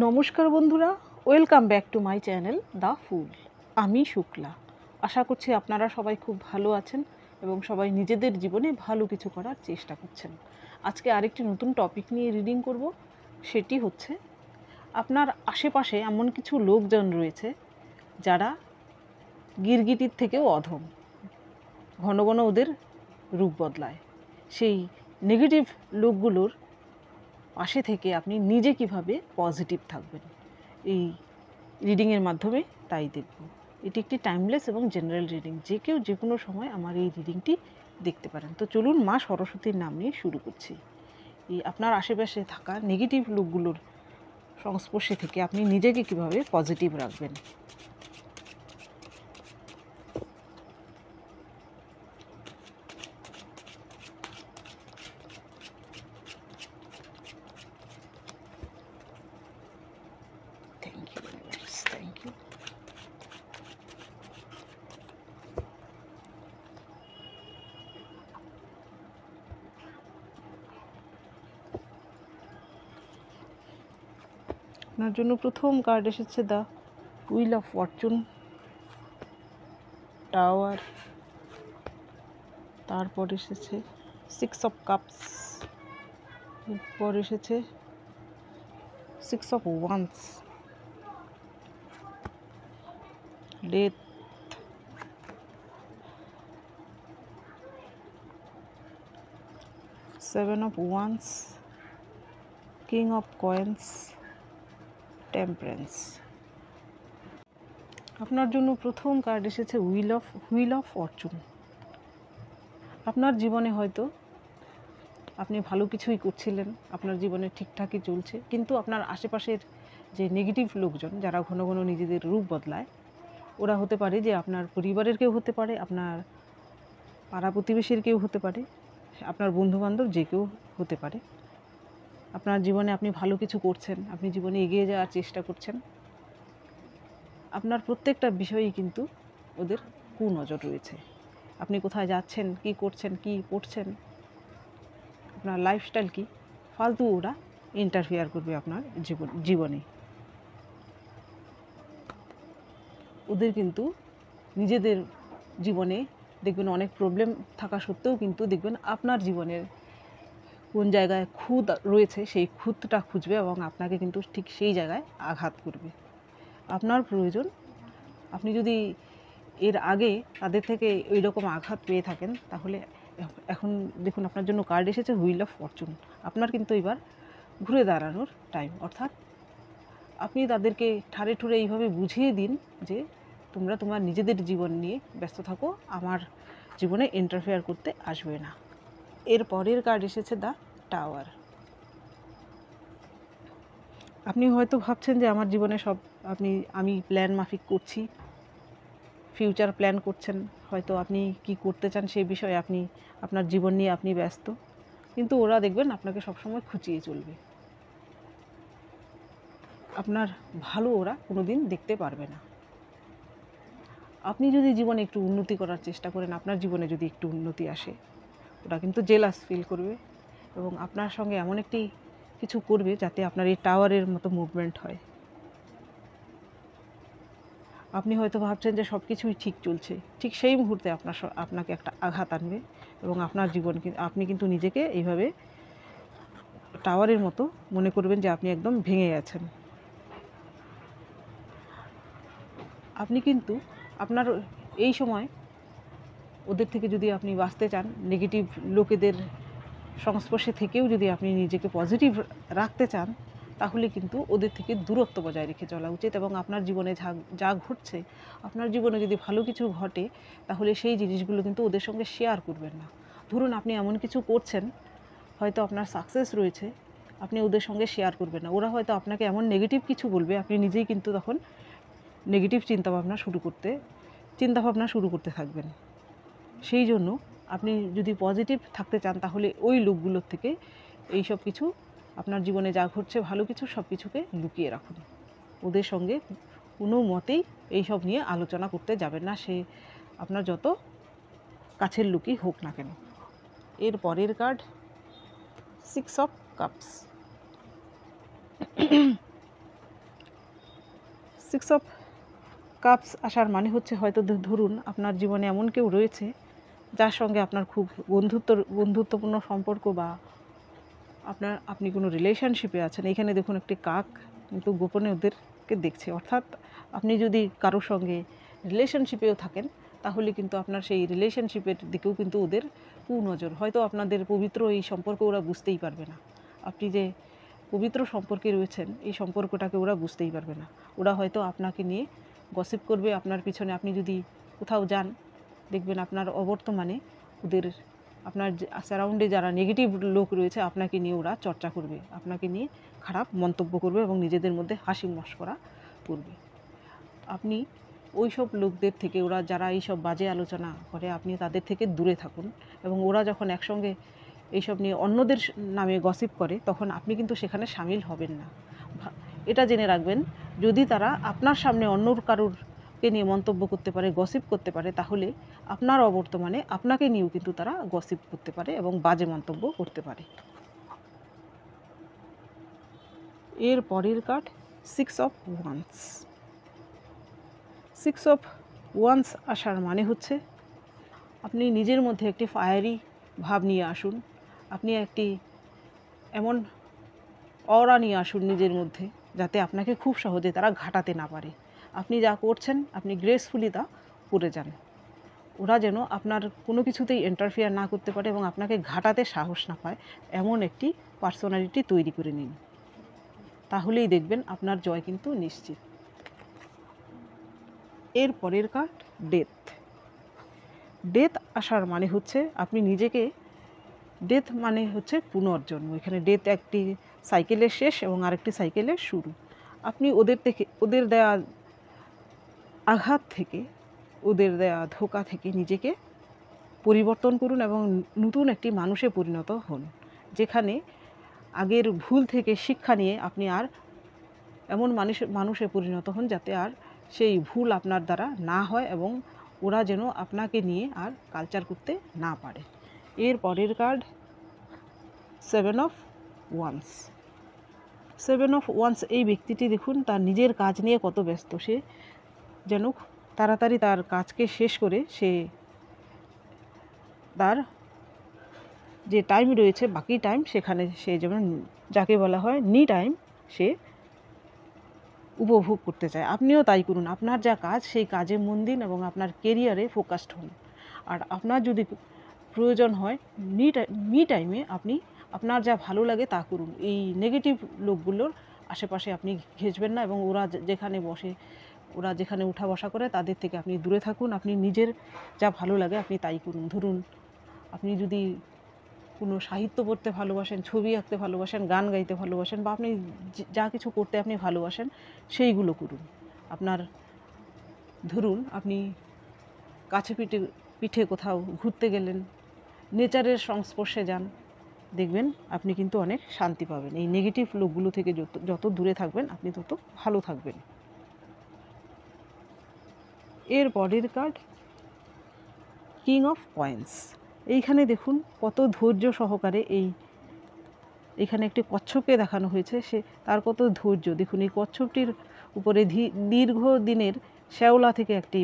নমস্কার বন্ধুরা, welcome back to my channel the full. আমি শুক্লা। আশা করছি আপনারা সবাই খুব ভালো আছেন এবং সবাই নিজেদের জীবনে ভালো কিছু করার চেষ্টা করছেন। আজকে আরেকটি নতুন টপিক নিয়ে রিডিং করব। সেটি হচ্ছে আপনার আশেপাশে এমন কিছু লোকজন রয়েছে যারা গিরগিটির থেকেও অধম, ঘন ঘন ওদের রূপ বদলায়। সেই নেগেটিভ লোকগুলোর পাশে থেকে আপনি নিজে কিভাবে পজিটিভ থাকবেন, এই রিডিংয়ের মাধ্যমে তাই দেখব। এটি একটি টাইমলেস এবং জেনারেল রিডিং, যে কেউ যে কোনো সময় আমার এই রিডিংটি দেখতে পারেন। তো চলুন মা সরস্বতীর নাম নিয়ে শুরু করছি। এই আপনার আশেপাশে থাকা নেগেটিভ লোকগুলোর সংস্পর্শে থেকে আপনি নিজেকে কিভাবে পজিটিভ রাখবেন। Thank you, thank you. আপনার জন্য প্রথম কার্ড এসেছে the wheel of fortune, tower, তারপর এসেছে 6 অফ কাপস, এরপর এসেছে 6 of wands, death, 7 of wands, king of coins, temperance. আপনার জন্য প্রথম কার্ড এসেছে হুইল অফ ফরচুন। আপনার জীবনে হয়তো আপনি ভালো কিছুই করছিলেন, আপনার জীবনে ঠিকঠাকই চলছে, কিন্তু আপনার আশেপাশের যে নেগেটিভ লোকজন যারা ঘন ঘন নিজেদের রূপ বদলায়, ওরা হতে পারে যে আপনার পরিবারের কেউ হতে পারে, আপনার পাড়া প্রতিবেশীর কেউ হতে পারে, আপনার বন্ধুবান্ধব যে কেউ হতে পারে। আপনার জীবনে আপনি ভালো কিছু করছেন, আপনি জীবনে এগিয়ে যাওয়ার চেষ্টা করছেন, আপনার প্রত্যেকটা বিষয়েই কিন্তু ওদের কুনজর রয়েছে। আপনি কোথায় যাচ্ছেন, কি করছেন, কি পড়ছেন, আপনার লাইফস্টাইল কি, ফালতু ওরা ইন্টারফেয়ার করবে আপনার জীবনে। ওদের কিন্তু নিজেদের জীবনে দেখবেন অনেক প্রবলেম থাকা সত্ত্বেও কিন্তু দেখবেন আপনার জীবনের কোন জায়গায় খুঁত রয়েছে সেই খুঁতটা খুঁজবে এবং আপনাকে কিন্তু ঠিক সেই জায়গায় আঘাত করবে। আপনার প্রয়োজন, আপনি যদি এর আগে তাদের থেকে ওই রকম আঘাত পেয়ে থাকেন, তাহলে এখন দেখুন আপনার জন্য কার্ড এসেছে হুইল অফ ফরচুন। আপনার কিন্তু এবার ঘুরে দাঁড়ানোর টাইম, অর্থাৎ আপনি তাদেরকে ঠাড়ে ঠুড়ে এইভাবে বুঝিয়ে দিন যে তোমরা তোমার নিজেদের জীবন নিয়ে ব্যস্ত থাকো, আমার জীবনে ইন্টারফেয়ার করতে আসবে না। এর পরের কার্ড এসেছে দ্য টাওয়ার। আপনি হয়তো ভাবছেন যে আমার জীবনে সব আমি প্ল্যান মাফিক করছি, ফিউচার প্ল্যান করছেন, হয়তো আপনি কি করতে চান সেই বিষয়ে আপনি আপনার জীবন নিয়ে আপনি ব্যস্ত, কিন্তু ওরা দেখবেন আপনাকে সবসময় খুঁচিয়ে চলবে। আপনার ভালো ওরা কোনো দিন দেখতে পারবে না। আপনি যদি জীবনে একটু উন্নতি করার চেষ্টা করেন, আপনার জীবনে যদি একটু উন্নতি আসে, ওরা কিন্তু জেলাস ফিল করবে এবং আপনার সঙ্গে এমন একটি কিছু করবে যাতে আপনার এই টাওয়ারের মতো মুভমেন্ট হয়। আপনি হয়তো ভাবছেন যে সব কিছুই ঠিক চলছে, ঠিক সেই মুহূর্তে আপনাকে একটা আঘাত আনবে এবং আপনার জীবন আপনি কিন্তু নিজেকে এইভাবে টাওয়ারের মতো মনে করবেন যে আপনি একদম ভেঙে গেছেন। আপনি কিন্তু আপনার এই সময় ওদের থেকে যদি আপনি বাঁচতে চান, নেগেটিভ লোকেদের সংস্পর্শে থেকেও যদি আপনি নিজেকে পজিটিভ রাখতে চান, তাহলে কিন্তু ওদের থেকে দূরত্ব বজায় রেখে চলা উচিত এবং আপনার জীবনে যা ঘটছে, আপনার জীবনে যদি ভালো কিছু ঘটে, তাহলে সেই জিনিসগুলো কিন্তু ওদের সঙ্গে শেয়ার করবেন না। ধরুন আপনি এমন কিছু করছেন, হয়তো আপনার সাকসেস রয়েছে, আপনি ওদের সঙ্গে শেয়ার করবেন না। ওরা হয়তো আপনাকে এমন নেগেটিভ কিছু বলবে, আপনি নিজেই কিন্তু তখন নেগেটিভ চিন্তাভাবনা শুরু করতে থাকবেন। সেই জন্য আপনি যদি পজিটিভ থাকতে চান, তাহলে ওই লোকগুলোর থেকে এই সব কিছু, আপনার জীবনে যা ঘটছে ভালো কিছু, সব কিছুকে লুকিয়ে রাখুন। ওদের সঙ্গে কোনো মতেই এই সব নিয়ে আলোচনা করতে যাবেন না, সে আপনার যত কাছের লোকই হোক না কেন। এর পরের card 6 of cups. Six of cups আসার মানে হচ্ছে হয়তো ধরুন আপনার জীবনে এমন কেউ রয়েছে যার সঙ্গে আপনার খুব বন্ধুত্বপূর্ণ সম্পর্ক, বা আপনি কোনো রিলেশনশিপে আছেন। এখানে দেখুন একটি কাক কিন্তু গোপনে ওদেরকে দেখছে, অর্থাৎ আপনি যদি কারোর সঙ্গে রিলেশনশিপেও থাকেন তাহলে কিন্তু আপনার সেই রিলেশনশিপের দিকেও কিন্তু ওদের কুনজর। হয়তো আপনাদের পবিত্র এই সম্পর্ক ওরা বুঝতেই পারবে না, আপনি যে পবিত্র সম্পর্কে রয়েছেন এই সম্পর্কটাকে ওরা বুঝতেই পারবে না। ওরা হয়তো আপনাকে নিয়ে গসিপ করবে আপনার পিছনে। আপনি যদি কোথাও যান দেখবেন আপনার অবর্তমানে ওদের, আপনার সারাউন্ডে যারা নেগেটিভ লোক রয়েছে আপনাকে নিয়ে ওরা চর্চা করবে, আপনাকে নিয়ে খারাপ মন্তব্য করবে এবং নিজেদের মধ্যে হাসি মশকরা করবে। আপনি ওই সব লোকদের থেকে, ওরা যারা এইসব বাজে আলোচনা করে, আপনি তাদের থেকে দূরে থাকুন। এবং ওরা যখন একসঙ্গে এইসব নিয়ে অন্যদের নামে গসিপ করে তখন আপনি কিন্তু সেখানে সামিল হবেন না। এটা জেনে রাখবেন, যদি তারা আপনার সামনে অন্য কারোরকে নিয়ে মন্তব্য করতে পারে, গসিপ করতে পারে, তাহলে আপনার অবর্তমানে আপনাকে নিয়েও কিন্তু তারা গসিপ করতে পারে এবং বাজে মন্তব্য করতে পারে। এর পরের card six of wands. Six of wands আসার মানে হচ্ছে আপনি নিজের মধ্যে একটি ফায়ারি ভাব নিয়ে আসুন, আপনি একটি এমন অরা নিয়ে আসুন নিজের মধ্যে যাতে আপনাকে খুব সহজে তারা ঘাটাতে না পারে। আপনি যা করছেন আপনি গ্রেসফুলি তা করে যান, ওরা যেন আপনার কোনো কিছুতেই ইন্টারফেয়ার না করতে পারে এবং আপনাকে ঘাটাতে সাহস না পায়, এমন একটি পার্সোনালিটি তৈরি করে নিন, তাহলেই দেখবেন আপনার জয় কিন্তু নিশ্চিত। এর পরের কার্ড ডেথ। ডেথ আসার মানে হচ্ছে আপনি নিজেকে, ডেথ মানে হচ্ছে পুনর্জন্ম। এখানে ডেথ একটি সাইকেলের শেষ এবং আরেকটি সাইকেলের শুরু। আপনি ওদের দেয়া আঘাত থেকে, ওদের দেয়া ধোঁকা থেকে নিজেকে পরিবর্তন করুন এবং নতুন একটি মানুষে পরিণত হন, যেখানে আগের ভুল থেকে শিক্ষা নিয়ে আপনি আর এমন মানুষে পরিণত হন যাতে আর সেই ভুল আপনার দ্বারা না হয় এবং ওরা যেন আপনাকে নিয়ে আর কালচার করতে না পারে। এর পরের card seven of wands. Seven of wands এই ব্যক্তিটি দেখুন তার নিজের কাজ নিয়ে কত ব্যস্ত, সে যেন তাড়াতাড়ি তার কাজকে শেষ করে সে তার যে টাইম রয়েছে বাকি টাইম সেখানে সে যেমন যাকে বলা হয় নি টাইম সে উপভোগ করতে চায়। আপনিও তাই করুন, আপনার যা কাজ সেই কাজে মন দিন এবং আপনার কেরিয়ারে ফোকাসড হন। আর আপনার যদি প্রয়োজন হয় মি টাইমে আপনি আপনার যা ভালো লাগে তা করুন। এই নেগেটিভ লোকগুলোর আশেপাশে আপনি ঘেঁষবেন না এবং ওরা যেখানে বসে, ওরা যেখানে উঠা বসা করে তাদের থেকে আপনি দূরে থাকুন। আপনি নিজের যা ভালো লাগে আপনি তাই করুন। ধরুন আপনি যদি কোনো সাহিত্য পড়তে ভালোবাসেন, ছবি আঁকতে ভালোবাসেন, গান গাইতে ভালোবাসেন, বা আপনি যা কিছু করতে আপনি ভালোবাসেন সেইগুলো করুন। আপনার ধরুন আপনি কাছে পিঠে কোথাও ঘুরতে গেলেন, নেচারের সংস্পর্শে যান, দেখবেন আপনি কিন্তু অনেক শান্তি পাবেন। এই নেগেটিভ লোকগুলো থেকে যত দূরে থাকবেন আপনি তত ভালো থাকবেন। এর পরের কার্ড কিং অফ কয়েন্স। এইখানে দেখুন কত ধৈর্য সহকারে এখানে একটি কচ্ছপকে দেখানো হয়েছে, সে তার কত ধৈর্য দেখুন। এই কচ্ছপটির উপরে দীর্ঘ দিনের শ্যাওলা থেকে একটি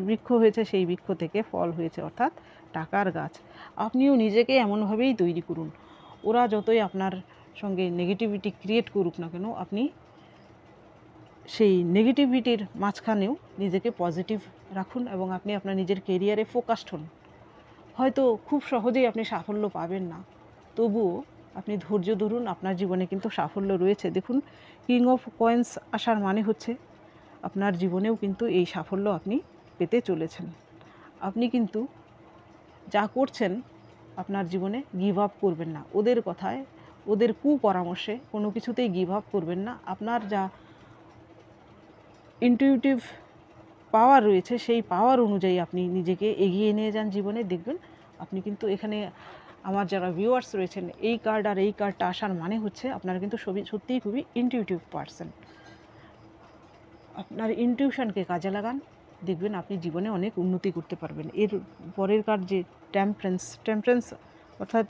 বৃক্ষ হয়েছে, সেই বৃক্ষ থেকে ফল হয়েছে, অর্থাৎ টাকার গাছ। আপনিও নিজেকে এমনভাবেই তৈরি করুন, ওরা যতই আপনার সঙ্গে নেগেটিভিটি ক্রিয়েট করুক না কেন আপনি সেই নেগেটিভিটির মাঝখানেও নিজেকে পজিটিভ রাখুন এবং আপনি আপনার নিজের কেরিয়ারে ফোকাসড হন। হয়তো খুব সহজেই আপনি সাফল্য পাবেন না, তবুও আপনি ধৈর্য ধরুন, আপনার জীবনে কিন্তু সাফল্য রয়েছে। দেখুন কিং অফ কয়েন্স আসার মানে হচ্ছে আপনার জীবনেও কিন্তু এই সাফল্য আপনি পেতে চলেছেন। আপনি কিন্তু যা করছেন আপনার জীবনে গিভ আপ করবেন না, ওদের কথায়, ওদের কুপরামর্শে কোনো কিছুতেই গিভ আপ করবেন না। আপনার যা ইনটিউটিভ পাওয়ার রয়েছে সেই পাওয়ার অনুযায়ী আপনি নিজেকে এগিয়ে নিয়ে যান জীবনে, দেখবেন আপনি কিন্তু এখানে আমার যারা ভিউয়ার্স রয়েছেন এই কার্ড আর এই কার্ডটা আসার মানে হচ্ছে আপনারা কিন্তু সত্যিই খুবই ইনটিউটিভ পারসন। আপনার ইনটিউশনকে কাজে লাগান, দেখবেন আপনি জীবনে অনেক উন্নতি করতে পারবেন। এর পরের কার্ড যে টেম্পারেন্স অর্থাৎ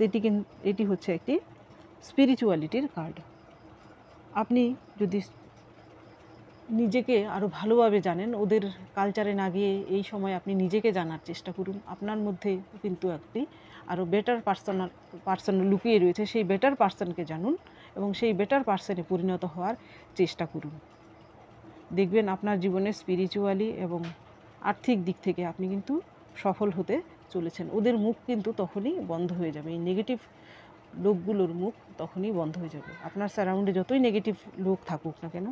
এটি হচ্ছে একটি স্পিরিচুয়ালিটির কার্ড। আপনি যদি নিজেকে আরও ভালোভাবে জানেন, ওদের কালচারে না গিয়ে এই সময় আপনি নিজেকে জানার চেষ্টা করুন। আপনার মধ্যে কিন্তু একটি আরও বেটার পার্সন লুকিয়ে রয়েছে, সেই বেটার পার্সনকে জানুন এবং সেই বেটার পার্সনে পরিণত হওয়ার চেষ্টা করুন। দেখবেন আপনার জীবনে স্পিরিচুয়ালি এবং আর্থিক দিক থেকে আপনি কিন্তু সফল হতে চলেছেন। ওদের মুখ কিন্তু তখনই বন্ধ হয়ে যাবে, এই নেগেটিভ লোকগুলোর মুখ তখনই বন্ধ হয়ে যাবে। আপনার সারাউন্ডে যতই নেগেটিভ লোক থাকুক না কেন,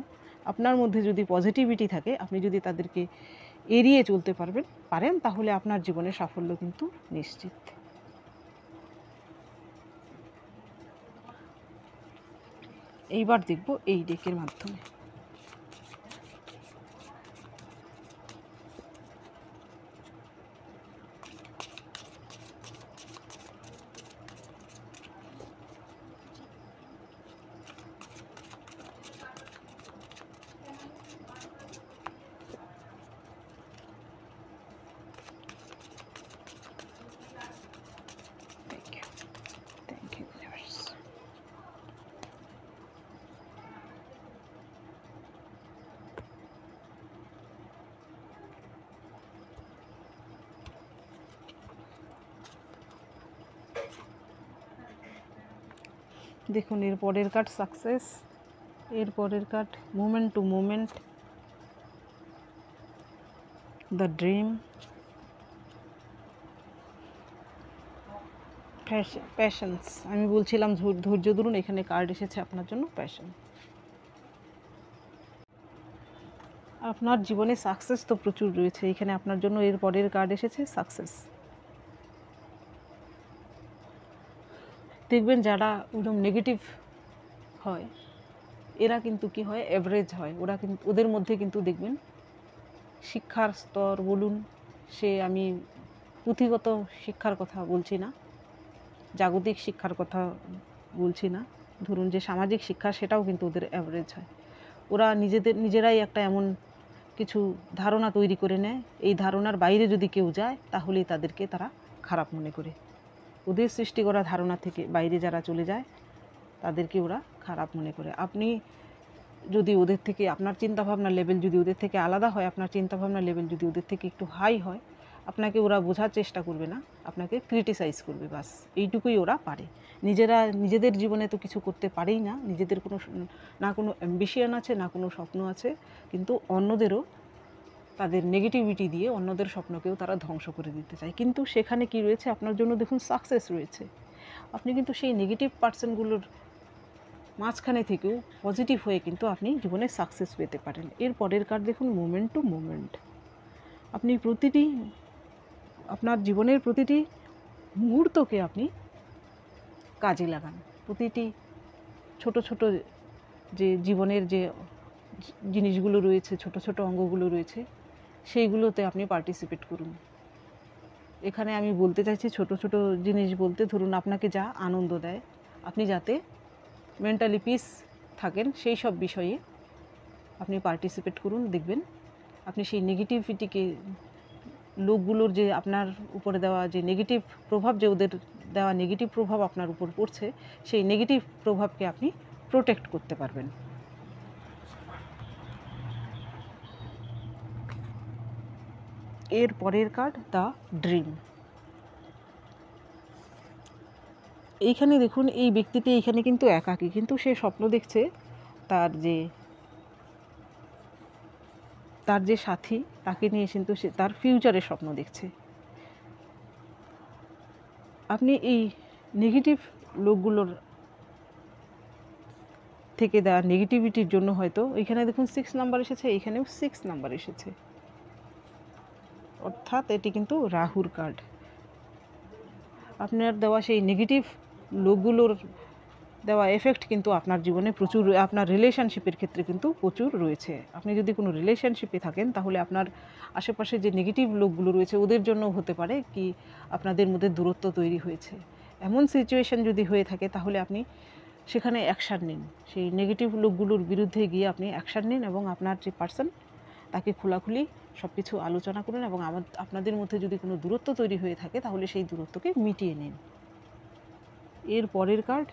আপনার মধ্যে যদি পজিটিভিটি থাকে, আপনি যদি তাদেরকে এড়িয়ে চলতে পারেন তাহলে আপনার জীবনে সাফল্য কিন্তু নিশ্চিত। এইবার দেখব এই ডেকের মাধ্যমে। Thank you, universe. দেখুন এর পরের কার্ড সাকসেস, এর পরের card movement to movement, the dream, passions. আমি বলছিলাম ধৈর্য ধরুন, এখানে কার্ড এসেছে আপনার জন্য প্যাশন। আপনার জীবনে সাকসেস তো প্রচুর রয়েছে, এখানে আপনার জন্য এর পরের কার্ড এসেছে সাকসেস। দেখবেন যারা একদম নেগেটিভ হয় এরা কিন্তু কি হয়, অ্যাভারেজ হয়। ওরা কিন্তু ওদের মধ্যে কিন্তু দেখবেন শিক্ষার স্তর বলুন, সে আমি পুঁথিগত শিক্ষার কথা বলছি না, জাগতিক শিক্ষার কথা বলছি না, ধরুন যে সামাজিক শিক্ষা, সেটাও কিন্তু ওদের অ্যাভারেজ হয়। ওরা নিজেরাই একটা এমন কিছু ধারণা তৈরি করে নেয়, এই ধারণার বাইরে যদি কেউ যায় তাহলেই তাদেরকে তারা খারাপ মনে করে। ওদের সৃষ্টি করা ধারণা থেকে বাইরে যারা চলে যায় তাদেরকে ওরা খারাপ মনে করে। আপনি যদি ওদের থেকে, আপনার চিন্তাভাবনার লেভেল যদি ওদের থেকে আলাদা হয়, আপনার চিন্তাভাবনার লেভেল যদি ওদের থেকে একটু হাই হয়, আপনাকে ওরা বোঝার চেষ্টা করবে না, আপনাকে ক্রিটিসাইজ করবে, বাস এইটুকুই ওরা পারে। নিজেদের জীবনে তো কিছু করতে পারেই না, নিজেদের কোনো অ্যাম্বিশন আছে, না কোনো স্বপ্ন আছে, কিন্তু অন্যদেরও তাদের নেগেটিভিটি দিয়ে অন্যদের স্বপ্নকেও তারা ধ্বংস করে দিতে চায়। কিন্তু সেখানে কি রয়েছে, আপনার জন্য দেখুন সাকসেস রয়েছে। আপনি কিন্তু সেই নেগেটিভ পার্সনগুলোর মাঝখানে থেকেও পজিটিভ হয়ে কিন্তু আপনি জীবনে সাকসেস পেতে পারেন। এর পরের কার্ড দেখুন মুভমেন্ট টু মুভমেন্ট। আপনি আপনার জীবনের প্রতিটি মুহূর্তকে আপনি কাজে লাগান, প্রতিটি ছোট ছোট যে জীবনের যে জিনিসগুলো রয়েছে, ছোট ছোট অঙ্গগুলো রয়েছে, সেইগুলোতে আপনি পার্টিসিপেট করুন। এখানে আমি বলতে চাইছি ছোট ছোট জিনিস বলতে, ধরুন আপনাকে যা আনন্দ দেয়, আপনি যাতে মেন্টালি পিস থাকেন, সেই সব বিষয়ে আপনি পার্টিসিপেট করুন। দেখবেন আপনি সেই নেগেটিভিটিকে, লোকগুলোর যে আপনার উপরে দেওয়া যে নেগেটিভ প্রভাব, যে ওদের দেওয়া নেগেটিভ প্রভাব আপনার উপর পড়ছে, সেই নেগেটিভ প্রভাবকে আপনি প্রোটেক্ট করতে পারবেন। এর পরের কার্ড দ্য ড্রিম। এইখানে দেখুন এই ব্যক্তিটি এইখানে কিন্তু একাকী, কিন্তু সে স্বপ্ন দেখছে তার যে সাথী, তাকে নিয়ে কিন্তু সে তার ফিউচারের স্বপ্ন দেখছে। আপনি এই নেগেটিভ লোকগুলোর থেকে দেওয়া নেগেটিভিটির জন্য হয়তো, এখানে দেখুন 6 নাম্বার এসেছে, এখানেও 6 নাম্বার এসেছে, অর্থাৎ এটি কিন্তু রাহুর কার্ড। আপনার দেওয়া সেই নেগেটিভ লোকগুলোর দেওয়া এফেক্ট কিন্তু আপনার জীবনে প্রচুর, আপনার রিলেশনশিপের ক্ষেত্রে কিন্তু প্রচুর রয়েছে। আপনি যদি কোনো রিলেশনশিপে থাকেন তাহলে আপনার আশেপাশে যে নেগেটিভ লোকগুলো রয়েছে ওদের জন্য হতে পারে কি আপনাদের মধ্যে দূরত্ব তৈরি হয়েছে। এমন সিচুয়েশন যদি হয়ে থাকে তাহলে আপনি সেখানে অ্যাকশান নিন, সেই নেগেটিভ লোকগুলোর বিরুদ্ধে গিয়ে আপনি অ্যাকশান নিন এবং আপনার যে পার্সন তাকে খোলাখুলি সব কিছু আলোচনা করুন, এবং আপনাদের মধ্যে যদি কোনো দূরত্ব তৈরি হয়ে থাকে তাহলে সেই দূরত্বকে মিটিয়ে নিন। এর পরের কার্ড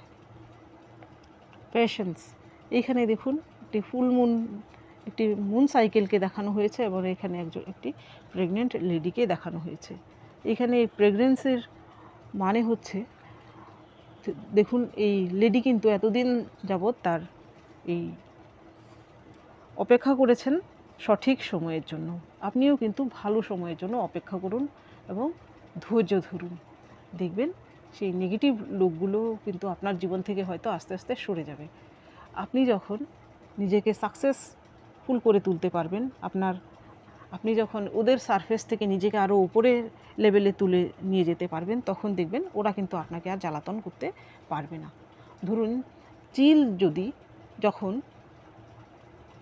পেশেন্স। এইখানে দেখুন একটি ফুল মুন একটি মুন সাইকেলকে দেখানো হয়েছে এবং এখানে একটি প্রেগনেন্ট লেডিকে দেখানো হয়েছে। এখানে প্রেগনেন্সির মানে হচ্ছে, দেখুন এই লেডি কিন্তু এতদিন যাবৎ তার এই অপেক্ষা করেছেন সঠিক সময়ের জন্য। আপনিও কিন্তু ভালো সময়ের জন্য অপেক্ষা করুন এবং ধৈর্য ধরুন, দেখবেন সেই নেগেটিভ লোকগুলো কিন্তু আপনার জীবন থেকে হয়তো আস্তে আস্তে সরে যাবে। আপনি যখন নিজেকে সাকসেসফুল করে তুলতে পারবেন, আপনি যখন ওদের সারফেস থেকে নিজেকে আরও উপরের লেভেলে তুলে নিয়ে যেতে পারবেন, তখন দেখবেন ওরা কিন্তু আপনাকে আর জ্বালাতন করতে পারবে না। ধরুন চিল যদি যখন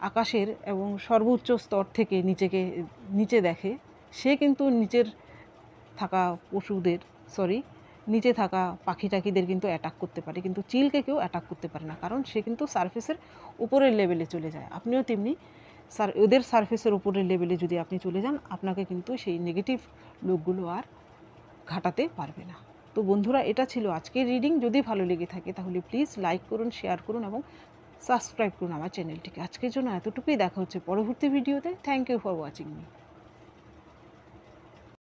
আকাশের এবং সর্বোচ্চ স্তর থেকে নিচে দেখে, সে কিন্তু নিচে থাকা পাখি টাকিদের কিন্তু অ্যাটাক করতে পারে, কিন্তু চিলকে কেউ অ্যাটাক করতে পারে না, কারণ সে কিন্তু সারফেসের উপরের লেভেলে চলে যায়। আপনিও তেমনি ওদের সারফেসের উপরের লেভেলে যদি আপনি চলে যান, আপনাকে কিন্তু সেই নেগেটিভ লোকগুলো আর ঘাটাতে পারবে না। তো বন্ধুরা, এটা ছিল আজকের রিডিং। যদি ভালো লেগে থাকে তাহলে প্লিজ লাইক করুন, শেয়ার করুন এবং সাবস্ক্রাইব করুন আমার চ্যানেলটিকে। আজকের জন্য এতটুকুই, দেখা হচ্ছে পরবর্তী ভিডিওতে। Thank you for watching me.